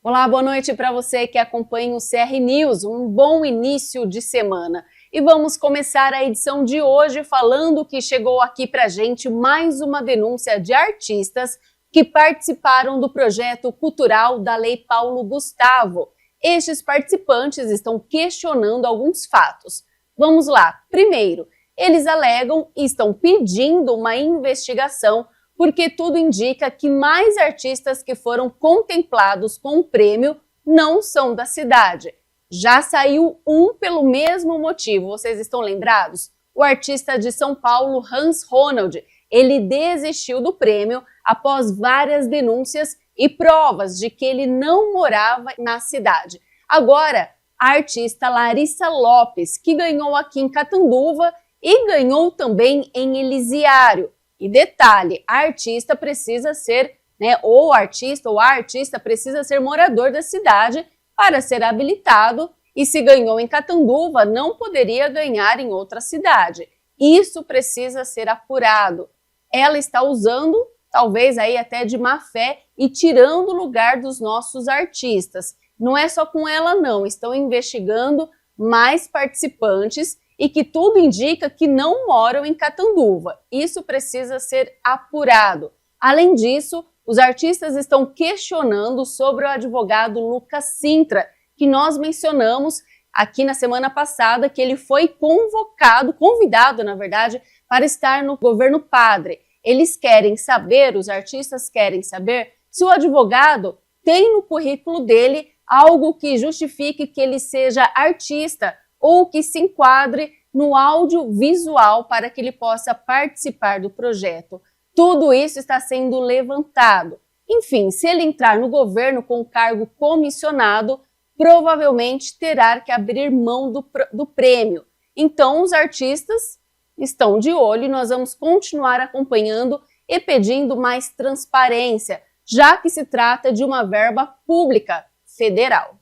Olá, boa noite para você que acompanha o CR News, um bom início de semana. E vamos começar a edição de hoje falando que chegou aqui para a gente mais uma denúncia de artistas que participaram do projeto cultural da Lei Paulo Gustavo. Estes participantes estão questionando alguns fatos. Vamos lá. Primeiro, eles alegam e estão pedindo uma investigação porque tudo indica que mais artistas que foram contemplados com o prêmio não são da cidade. Já saiu um pelo mesmo motivo, vocês estão lembrados? O artista de São Paulo, Hans Ronald, ele desistiu do prêmio após várias denúncias e provas de que ele não morava na cidade. Agora, a artista Larissa Lopes, que ganhou aqui em Catanduva e ganhou também em Elisiário. E detalhe, a artista precisa ser, ou a artista precisa ser morador da cidade para ser habilitado e se ganhou em Catanduva, não poderia ganhar em outra cidade. Isso precisa ser apurado. Ela está usando, talvez aí até de má fé, e tirando o lugar dos nossos artistas. Não é só com ela não, estão investigando mais participantes e que tudo indica que não moram em Catanduva. Isso precisa ser apurado. Além disso, os artistas estão questionando sobre o advogado Lucas Sintra, que nós mencionamos aqui na semana passada, que ele foi convidado, na verdade, para estar no governo Padre. Eles querem saber, os artistas querem saber, se o advogado tem no currículo dele algo que justifique que ele seja artista ou que se enquadre no audiovisual para que ele possa participar do projeto. Tudo isso está sendo levantado. Enfim, se ele entrar no governo com cargo comissionado, provavelmente terá que abrir mão do prêmio. Então, os artistas estão de olho e nós vamos continuar acompanhando e pedindo mais transparência, já que se trata de uma verba pública federal.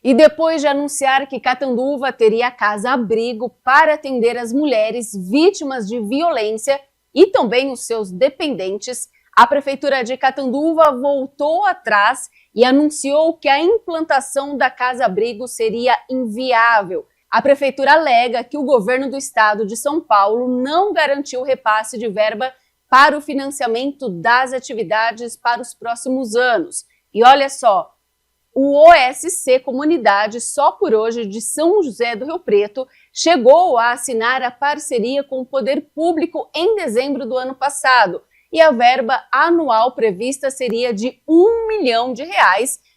E depois de anunciar que Catanduva teria casa-abrigo para atender as mulheres vítimas de violência e também os seus dependentes, a Prefeitura de Catanduva voltou atrás e anunciou que a implantação da casa-abrigo seria inviável. A Prefeitura alega que o governo do estado de São Paulo não garantiu repasse de verba para o financiamento das atividades para os próximos anos. E olha só, o OSC Comunidade, só por hoje, de São José do Rio Preto, chegou a assinar a parceria com o Poder Público em dezembro do ano passado. E a verba anual prevista seria de R$1 milhão,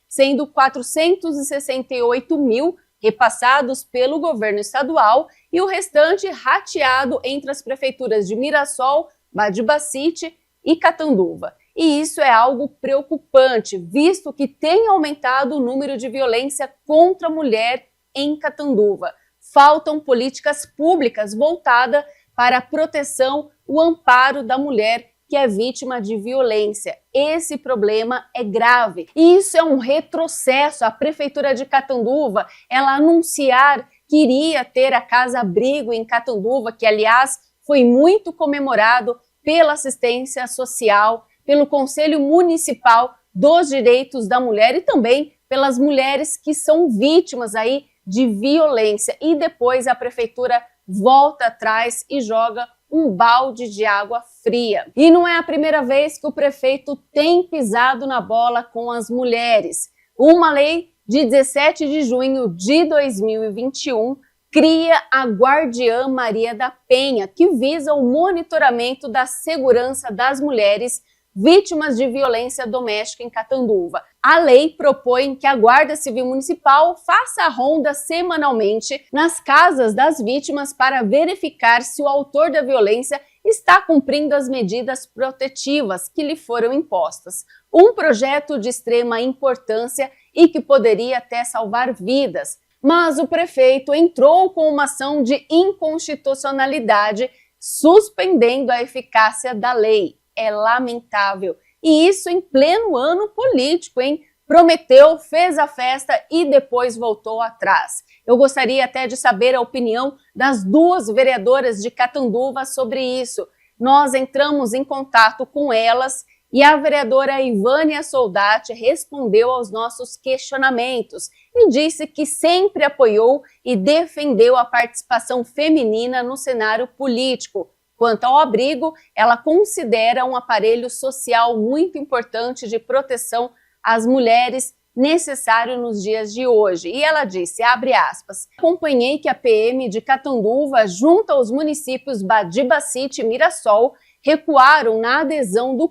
sendo 468 mil repassados pelo governo estadual e o restante rateado entre as prefeituras de Mirassol, Badibacite e Catanduva. E isso é algo preocupante, visto que tem aumentado o número de violência contra a mulher em Catanduva. Faltam políticas públicas voltadas para a proteção, o amparo da mulher que é vítima de violência. Esse problema é grave. E isso é um retrocesso. A Prefeitura de Catanduva, ela anunciar que iria ter a casa-abrigo em Catanduva, que aliás foi muito comemorado pela assistência social, pelo Conselho Municipal dos Direitos da Mulher e também pelas mulheres que são vítimas aí de violência. E depois a Prefeitura volta atrás e joga um balde de água fria. E não é a primeira vez que o prefeito tem pisado na bola com as mulheres. Uma lei de 17 de junho de 2021 cria a Guardiã Maria da Penha, que visa o monitoramento da segurança das mulheres vítimas de violência doméstica em Catanduva. A lei propõe que a Guarda Civil Municipal faça a ronda semanalmente nas casas das vítimas para verificar se o autor da violência está cumprindo as medidas protetivas que lhe foram impostas. Um projeto de extrema importância e que poderia até salvar vidas. Mas o prefeito entrou com uma ação de inconstitucionalidade, suspendendo a eficácia da lei. É lamentável. E isso em pleno ano político, hein? Prometeu, fez a festa e depois voltou atrás. Eu gostaria até de saber a opinião das duas vereadoras de Catanduva sobre isso. Nós entramos em contato com elas E a vereadora Ivânia Soldati respondeu aos nossos questionamentos e disse que sempre apoiou e defendeu a participação feminina no cenário político. Quanto ao abrigo, ela considera um aparelho social muito importante de proteção às mulheres, necessário nos dias de hoje. E ela disse, abre aspas, acompanhei que a PM de Catanduva, junto aos municípios Badibacite e Mirassol, recuaram na adesão do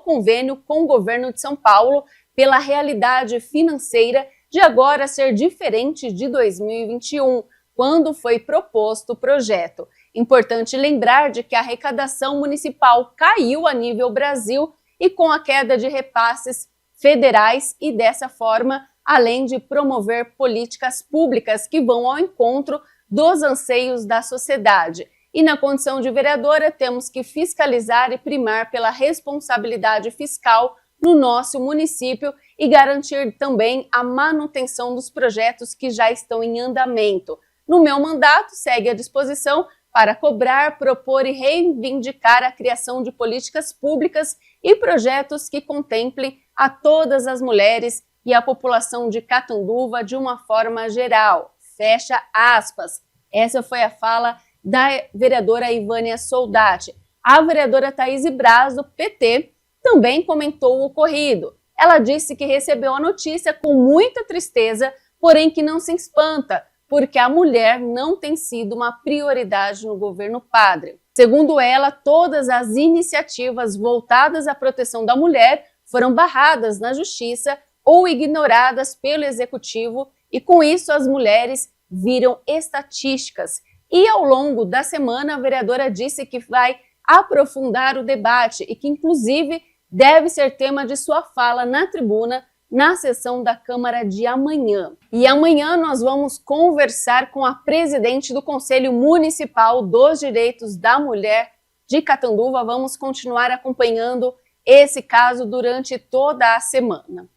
convênio com o governo de São Paulo pela realidade financeira de agora ser diferente de 2021, quando foi proposto o projeto. Importante lembrar de que a arrecadação municipal caiu a nível Brasil e com a queda de repasses federais e dessa forma, além de promover políticas públicas que vão ao encontro dos anseios da sociedade. E na condição de vereadora, temos que fiscalizar e primar pela responsabilidade fiscal no nosso município e garantir também a manutenção dos projetos que já estão em andamento. No meu mandato, segue à disposição para cobrar, propor e reivindicar a criação de políticas públicas e projetos que contemplem a todas as mulheres e a população de Catanduva de uma forma geral. Fecha aspas. Essa foi a fala da vereadora Ivânia Soldati. A vereadora Thaís Braz, do PT, também comentou o ocorrido. Ela disse que recebeu a notícia com muita tristeza, porém que não se espanta, porque a mulher não tem sido uma prioridade no governo Padre. Segundo ela, todas as iniciativas voltadas à proteção da mulher foram barradas na justiça ou ignoradas pelo executivo e com isso as mulheres viram estatísticas. E ao longo da semana a vereadora disse que vai aprofundar o debate e que inclusive deve ser tema de sua fala na tribuna na sessão da Câmara de amanhã. E amanhã nós vamos conversar com a presidente do Conselho Municipal dos Direitos da Mulher de Catanduva. Vamos continuar acompanhando esse caso durante toda a semana.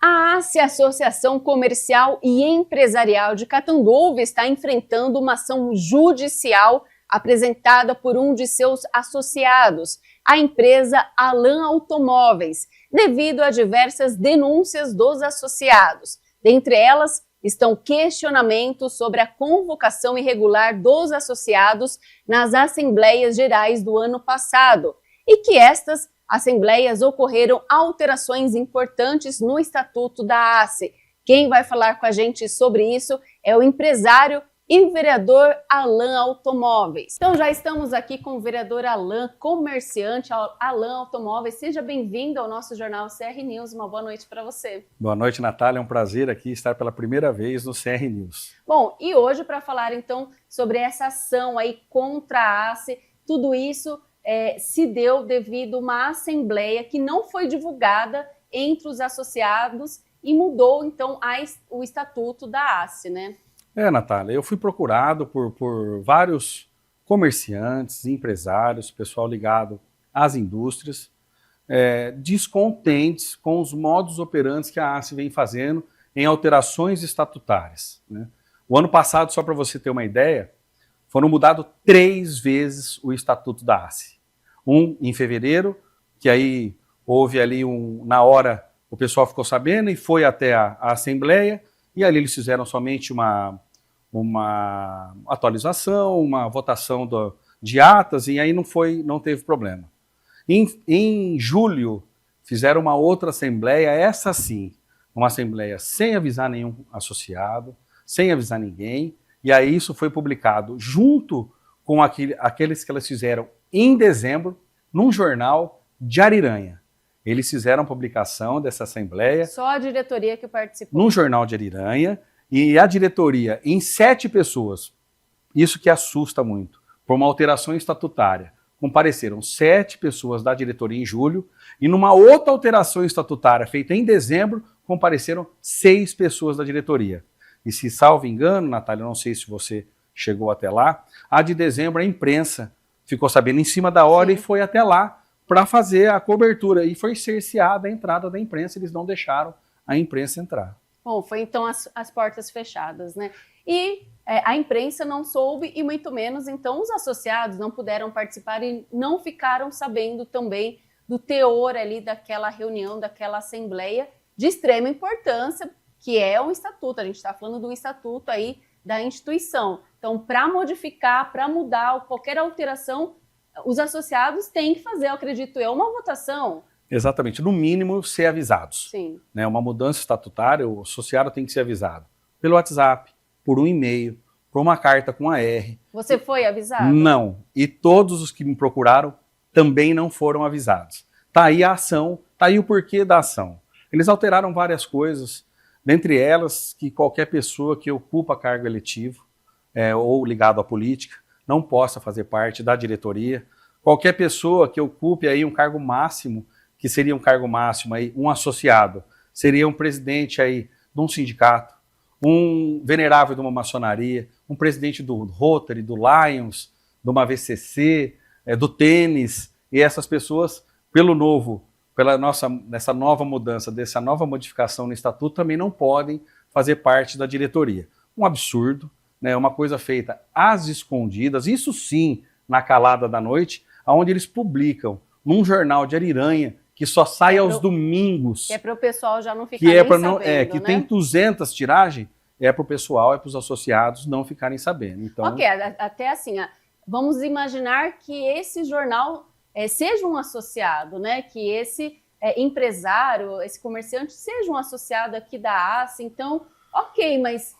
A ACE, Associação Comercial e Empresarial de Catanduva, está enfrentando uma ação judicial apresentada por um de seus associados, a empresa Alan Automóveis, devido a diversas denúncias dos associados. Dentre elas, estão questionamentos sobre a convocação irregular dos associados nas Assembleias Gerais do ano passado e que estas assembleias ocorreram alterações importantes no Estatuto da ACE. Quem vai falar com a gente sobre isso é o empresário e vereador Alan Automóveis. Então já estamos aqui com o vereador Alan, comerciante Alan Automóveis. Seja bem-vindo ao nosso jornal CR News. Uma boa noite para você. Boa noite, Natália. É um prazer aqui estar pela primeira vez no CR News. Bom, e hoje para falar então sobre essa ação aí contra a ACE, tudo isso se deu devido a uma assembleia que não foi divulgada entre os associados e mudou então o estatuto da ACE, né? Natália, eu fui procurado por vários comerciantes, empresários, pessoal ligado às indústrias, descontentes com os modos operantes que a ACE vem fazendo em alterações estatutárias, né? O ano passado, só para você ter uma ideia, foram mudados 3 vezes o estatuto da ACE. Um em fevereiro, que aí houve ali na hora o pessoal ficou sabendo e foi até a Assembleia, e ali eles fizeram somente uma atualização, uma votação de atas, e aí não teve problema. Em julho, fizeram uma outra assembleia, essa sim, uma assembleia sem avisar nenhum associado, sem avisar ninguém, e aí isso foi publicado junto com aqueles que elas fizeram em dezembro, num jornal de Ariranha. Eles fizeram a publicação dessa assembleia. Só a diretoria que participou. Num jornal de Ariranha, e a diretoria, em 7 pessoas, isso que assusta muito, por uma alteração estatutária, compareceram 7 pessoas da diretoria em julho, e numa outra alteração estatutária feita em dezembro, compareceram 6 pessoas da diretoria. E se salvo engano, Natália, não sei se você chegou até lá, a de dezembro a imprensa ficou sabendo em cima da hora. Sim. E foi até lá para fazer a cobertura, e foi cerceada a entrada da imprensa, eles não deixaram a imprensa entrar. Bom, foi então as portas fechadas, né? E a imprensa não soube e muito menos, então, os associados não puderam participar e não ficaram sabendo também do teor ali daquela reunião, daquela assembleia de extrema importância, que é um estatuto. A gente está falando de um estatuto aí da instituição. Então, para modificar, para mudar qualquer alteração, os associados têm que fazer, eu acredito eu, uma votação. Exatamente, no mínimo ser avisados. Sim. Né? Uma mudança estatutária, o associado tem que ser avisado pelo WhatsApp, por um e-mail, por uma carta com AR. Você foi avisado? Não, e todos os que me procuraram também não foram avisados. Tá aí a ação, tá aí o porquê da ação. Eles alteraram várias coisas, dentre elas que qualquer pessoa que ocupa cargo eletivo ou ligado à política não possa fazer parte da diretoria. Qualquer pessoa que ocupe aí um cargo máximo, que seria um cargo máximo aí, um associado, seria um presidente aí de um sindicato, um venerável de uma maçonaria, um presidente do Rotary, do Lions, de uma VCC, do tênis, e essas pessoas, nessa nova mudança, dessa nova modificação no estatuto, também não podem fazer parte da diretoria. Um absurdo, né, uma coisa feita às escondidas, isso sim, na calada da noite, onde eles publicam num jornal de Ariranha, que só sai aos domingos. Que é para o pessoal já não ficar nem sabendo, que né? tem 200 tiragens, é para o pessoal, é para os associados não ficarem sabendo. Então, ok, até assim, vamos imaginar que esse jornal seja um associado, né? Que esse empresário, esse comerciante seja um associado aqui da ACE. Então, ok, mas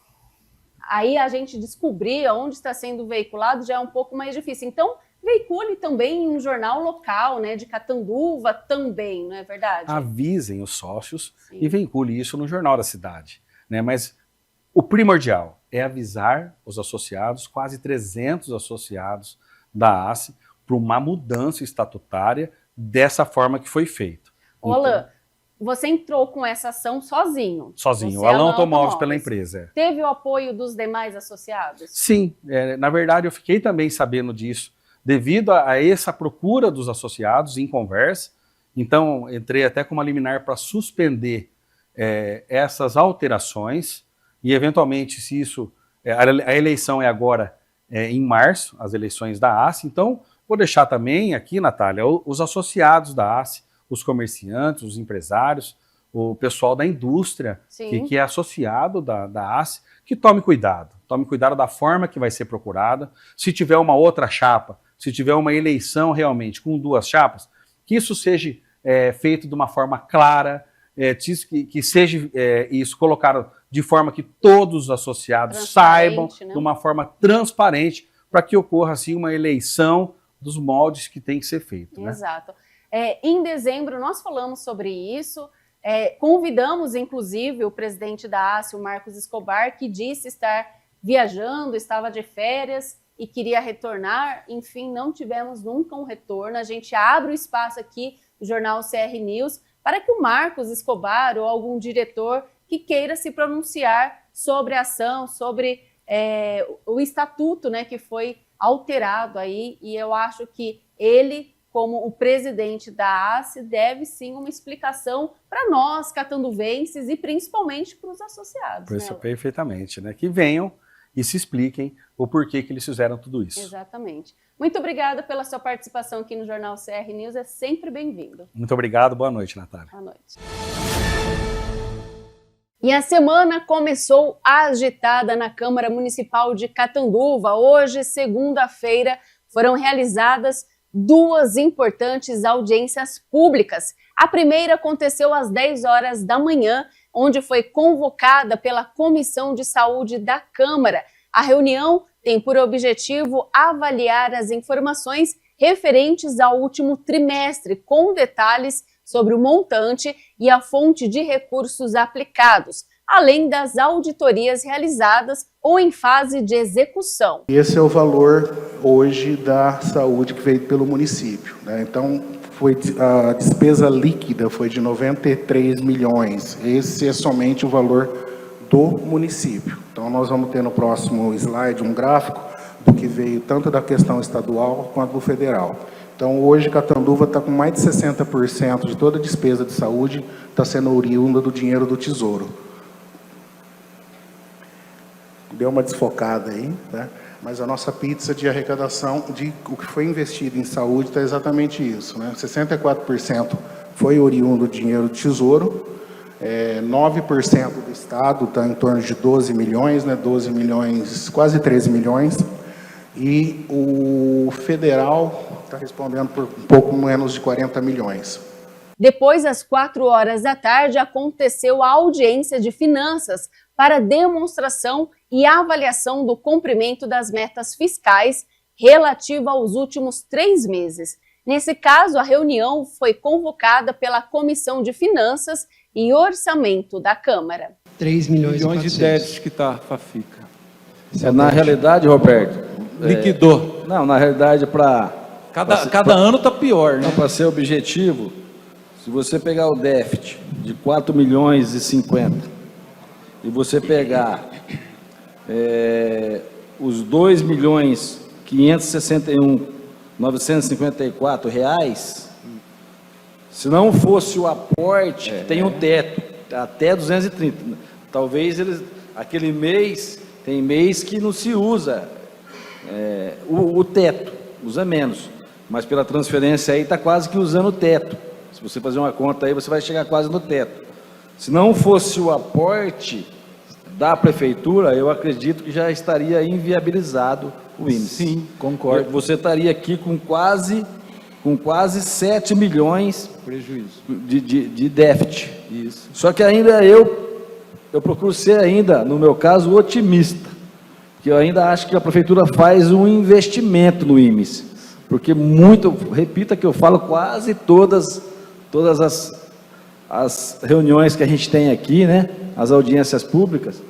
aí a gente descobrir onde está sendo veiculado já é um pouco mais difícil. Então, veicule também em um jornal local, né, de Catanduva também, não é verdade? Avisem os sócios Sim. E veicule isso no jornal da cidade, né? Mas o primordial é avisar os associados, quase 300 associados da ACE, para uma mudança estatutária dessa forma que foi feito. Alan, você entrou com essa ação sozinho? Sozinho, o Alan Automóveis pela empresa. Teve o apoio dos demais associados? Sim, na verdade eu fiquei também sabendo disso, devido a essa procura dos associados em conversa. Então entrei até com uma liminar para suspender essas alterações e eventualmente, se isso, a eleição é agora em março, as eleições da ACE, então vou deixar também aqui, Natália, os associados da ACE, os comerciantes, os empresários, o pessoal da indústria que é associado da ACE, que tome cuidado da forma que vai ser procurada. Se tiver uma outra chapa, se tiver uma eleição realmente com 2 chapas, que isso seja feito de uma forma clara, que seja isso colocado de forma que todos os associados saibam, né? De uma forma transparente, para que ocorra assim uma eleição dos moldes que tem que ser feito. Exato. Né? Em dezembro nós falamos sobre isso, convidamos inclusive o presidente da ACE, o Marcos Escobar, que disse estar viajando, estava de férias e queria retornar. Enfim, não tivemos nunca um retorno. A gente abre o espaço aqui no jornal CR News para que o Marcos Escobar ou algum diretor que queira se pronunciar sobre a ação, sobre o estatuto, né, que foi alterado aí, e eu acho que ele, como o presidente da ACE, deve sim uma explicação para nós, catanduvenses, e principalmente para os associados. Né? Perfeitamente, né? Que venham e se expliquem o porquê que eles fizeram tudo isso. Exatamente. Muito obrigada pela sua participação aqui no Jornal CR News, é sempre bem-vindo. Muito obrigado, boa noite, Natália. Boa noite. E a semana começou agitada na Câmara Municipal de Catanduva. Hoje, segunda-feira, foram realizadas 2 importantes audiências públicas. A primeira aconteceu às 10 horas da manhã, onde foi convocada pela Comissão de Saúde da Câmara. A reunião tem por objetivo avaliar as informações referentes ao último trimestre, com detalhes sobre o montante e a fonte de recursos aplicados, além das auditorias realizadas ou em fase de execução. Esse é o valor hoje da saúde que veio pelo município, né? Então, a despesa líquida foi de 93 milhões. Esse é somente o valor do município. Então, nós vamos ter no próximo slide um gráfico do que veio tanto da questão estadual quanto do federal. Então, hoje, Catanduva está com mais de 60% de toda a despesa de saúde está sendo oriunda do dinheiro do Tesouro. deu uma desfocada aí, né? Mas a nossa pizza de arrecadação, de o que foi investido em saúde, está exatamente isso, né? 64% foi oriundo do dinheiro do Tesouro, 9% do Estado está em torno de 12 milhões, né? 12 milhões, quase 13 milhões, e o federal está respondendo por um pouco menos de 40 milhões. Depois das 16h aconteceu a audiência de finanças para demonstração e avaliação do cumprimento das metas fiscais relativa aos últimos 3 meses. Nesse caso, a reunião foi convocada pela Comissão de Finanças e Orçamento da Câmara. 3 milhões de déficit que está a FICA. Na realidade, Roberto... Liquidou. Não, na realidade, para... Cada ano está pior, né? Para ser objetivo, se você pegar o déficit de 4 milhões e 50 e você pegar os 2 milhões 561.954 reais, se não fosse o aporte, que tem um teto, até 230, talvez aquele mês, tem mês que não se usa o teto, usa menos, mas pela transferência aí está quase que usando o teto. Se você fazer uma conta aí, você vai chegar quase no teto. Se não fosse o aporte da prefeitura, eu acredito que já estaria inviabilizado o índice. Sim, concordo. Você estaria aqui com quase 7 milhões prejuízo de déficit. Isso. Só que ainda eu procuro ser ainda, no meu caso, otimista, que eu ainda acho que a prefeitura faz um investimento no IMES, porque repita que eu falo, quase todas as reuniões que a gente tem aqui, né, as audiências públicas,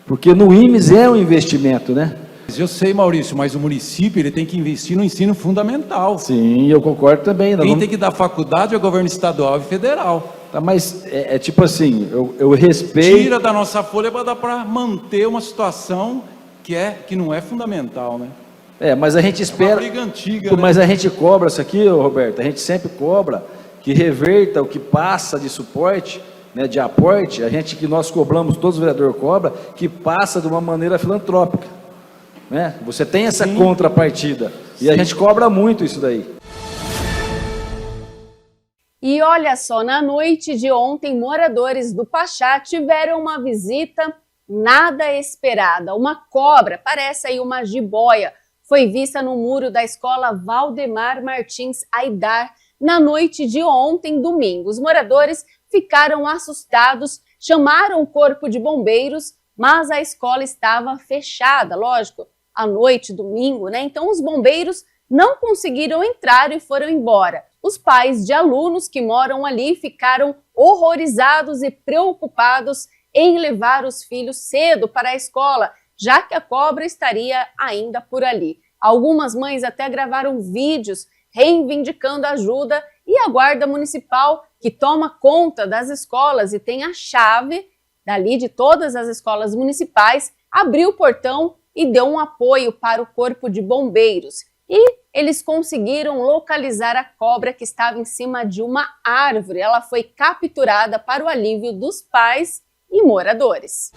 porque no IMES é um investimento, né? Eu sei, Maurício, mas o município ele tem que investir no ensino fundamental. Sim, eu concordo também. Quem tem que dar faculdade é o governo estadual e federal. Tá, mas tipo assim, eu respeito... Tira da nossa folha para dar para manter uma situação que não é fundamental, né? Mas a gente espera... É uma briga antiga, mas né? a gente cobra isso aqui, Roberto, a gente sempre cobra que reverta o que passa de suporte, né, de aporte, que nós cobramos, todos os vereadores cobram, que passa de uma maneira filantrópica, né? Você tem essa Sim. contrapartida, e a gente cobra muito isso daí. E olha só, na noite de ontem, moradores do Pachá tiveram uma visita nada esperada. Uma cobra, parece aí uma jiboia, foi vista no muro da escola Valdemar Martins Aidar na noite de ontem, domingo. Os moradores ficaram assustados, chamaram o corpo de bombeiros, mas a escola estava fechada, lógico, à noite, domingo, né? Então os bombeiros não conseguiram entrar e foram embora. Os pais de alunos que moram ali ficaram horrorizados e preocupados em levar os filhos cedo para a escola, já que a cobra estaria ainda por ali. Algumas mães até gravaram vídeos reivindicando ajuda, e a Guarda Municipal, que toma conta das escolas e tem a chave dali de todas as escolas municipais, abriu o portão e deu um apoio para o Corpo de Bombeiros. E eles conseguiram localizar a cobra que estava em cima de uma árvore. Ela foi capturada para o alívio dos pais e moradores.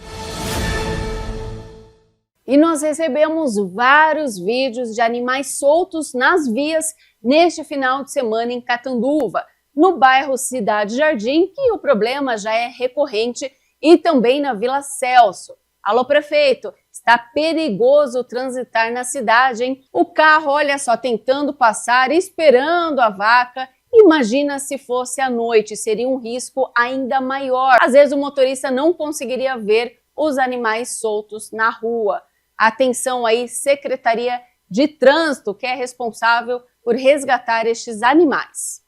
E nós recebemos vários vídeos de animais soltos nas vias neste final de semana em Catanduva, no bairro Cidade Jardim, que o problema já é recorrente, e também na Vila Celso. Alô, prefeito, está perigoso transitar na cidade, hein? O carro, olha só, tentando passar, esperando a vaca. Imagina se fosse à noite, seria um risco ainda maior. Às vezes o motorista não conseguiria ver os animais soltos na rua. Atenção aí, Secretaria de Trânsito, que é responsável por resgatar estes animais.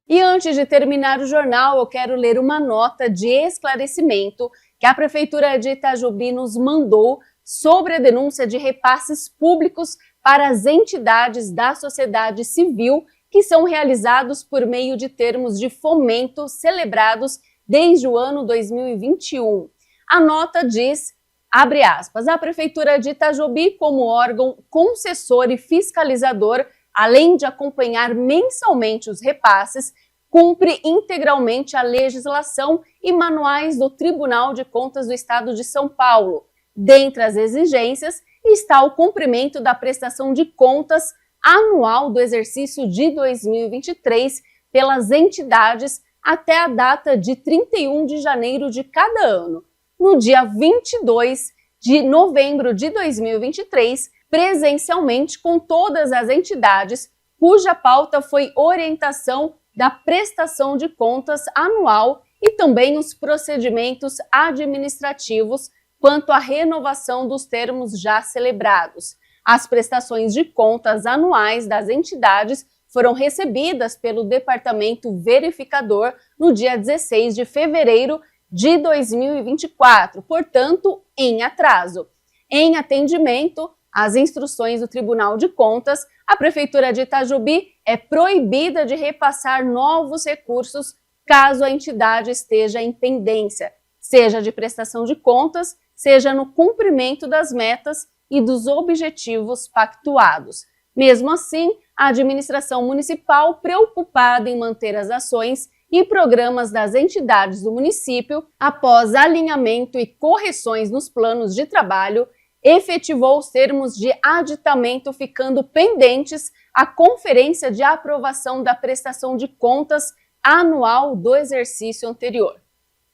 E antes de terminar o jornal, eu quero ler uma nota de esclarecimento que a Prefeitura de Itajobi nos mandou sobre a denúncia de repasses públicos para as entidades da sociedade civil que são realizados por meio de termos de fomento celebrados desde o ano 2021. A nota diz, abre aspas, a Prefeitura de Itajobi, como órgão concessor e fiscalizador, além de acompanhar mensalmente os repasses, cumpre integralmente a legislação e manuais do Tribunal de Contas do Estado de São Paulo. Dentre as exigências está o cumprimento da prestação de contas anual do exercício de 2023 pelas entidades até a data de 31 de janeiro de cada ano. No dia 22 de novembro de 2023, presencialmente com todas as entidades, cuja pauta foi orientação da prestação de contas anual e também os procedimentos administrativos quanto à renovação dos termos já celebrados. As prestações de contas anuais das entidades foram recebidas pelo Departamento Verificador no dia 16 de fevereiro de 2024, portanto, em atraso. Em atendimento às instruções do Tribunal de Contas, a Prefeitura de Itajobi é proibida de repassar novos recursos caso a entidade esteja em pendência, seja de prestação de contas, seja no cumprimento das metas e dos objetivos pactuados. Mesmo assim, a administração municipal, preocupada em manter as ações e programas das entidades do município, após alinhamento e correções nos planos de trabalho, efetivou os termos de aditamento, ficando pendentes a conferência de aprovação da prestação de contas anual do exercício anterior.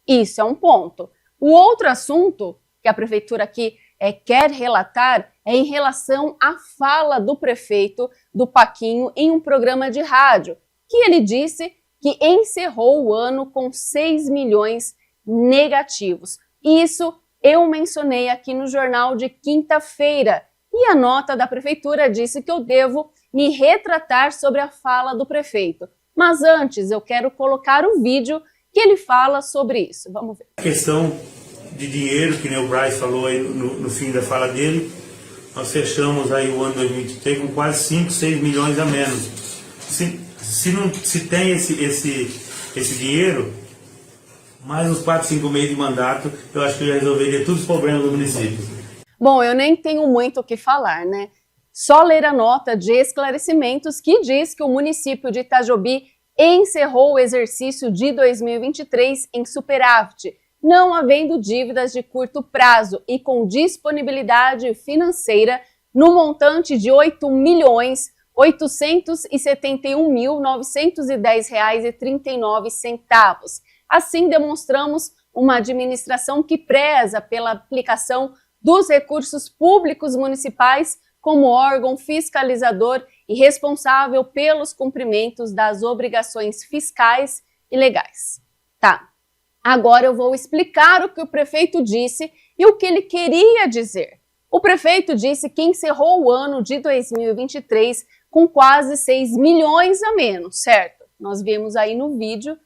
Isso é um ponto. O outro assunto que a prefeitura aqui quer relatar é em relação à fala do prefeito do Paquinho em um programa de rádio, que ele disse que encerrou o ano com 6 milhões negativos. Isso eu mencionei aqui no jornal de quinta-feira, e a nota da prefeitura disse que eu devo me retratar sobre a fala do prefeito. Mas antes eu quero colocar o vídeo que ele fala sobre isso. Vamos ver. A questão de dinheiro, que nem o Braz falou aí no fim da fala dele, nós fechamos aí o ano 2023 com quase 5, 6 milhões a menos. Se tem esse dinheiro, mais uns 4, 5 meses de mandato, eu acho que eu resolveria todos os problemas do município. Bom, eu nem tenho muito o que falar, né? Só ler a nota de esclarecimentos que diz que o município de Itajobi encerrou o exercício de 2023 em superávit, não havendo dívidas de curto prazo e com disponibilidade financeira no montante de R$ 8.871.910,39. Assim, demonstramos uma administração que preza pela aplicação dos recursos públicos municipais como órgão fiscalizador e responsável pelos cumprimentos das obrigações fiscais e legais. Tá, agora eu vou explicar o que o prefeito disse e o que ele queria dizer. O prefeito disse que encerrou o ano de 2023 com quase 6 milhões a menos, certo? Nós vimos aí no vídeo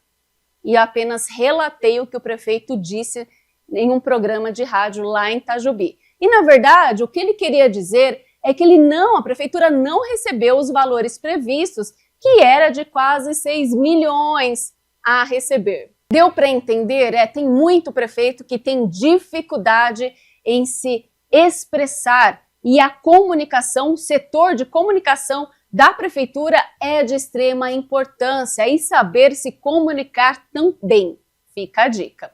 e apenas relatei o que o prefeito disse em um programa de rádio lá em Itajobi. E, na verdade, o que ele queria dizer é que a prefeitura não recebeu os valores previstos, que era de quase 6 milhões a receber. Deu para entender? Tem muito prefeito que tem dificuldade em se expressar e a comunicação, o setor de comunicação da prefeitura é de extrema importância e saber se comunicar também. Fica a dica.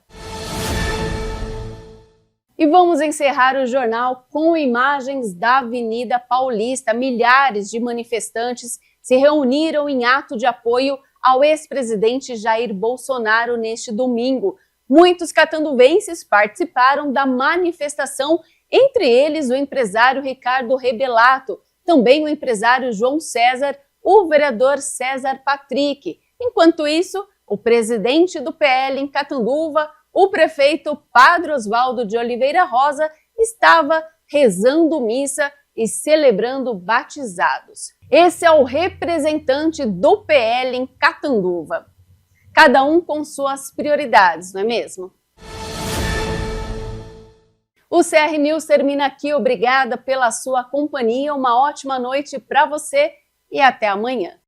E vamos encerrar o jornal com imagens da Avenida Paulista. Milhares de manifestantes se reuniram em ato de apoio ao ex-presidente Jair Bolsonaro neste domingo. Muitos catanduvenses participaram da manifestação, entre eles o empresário Ricardo Rebelato, também o empresário João César, o vereador César Patrick. Enquanto isso, o presidente do PL em Catanduva, o prefeito Padre Oswaldo de Oliveira Rosa, estava rezando missa e celebrando batizados. Esse é o representante do PL em Catanduva. Cada um com suas prioridades, não é mesmo? O CR News termina aqui. Obrigada pela sua companhia. Uma ótima noite para você e até amanhã.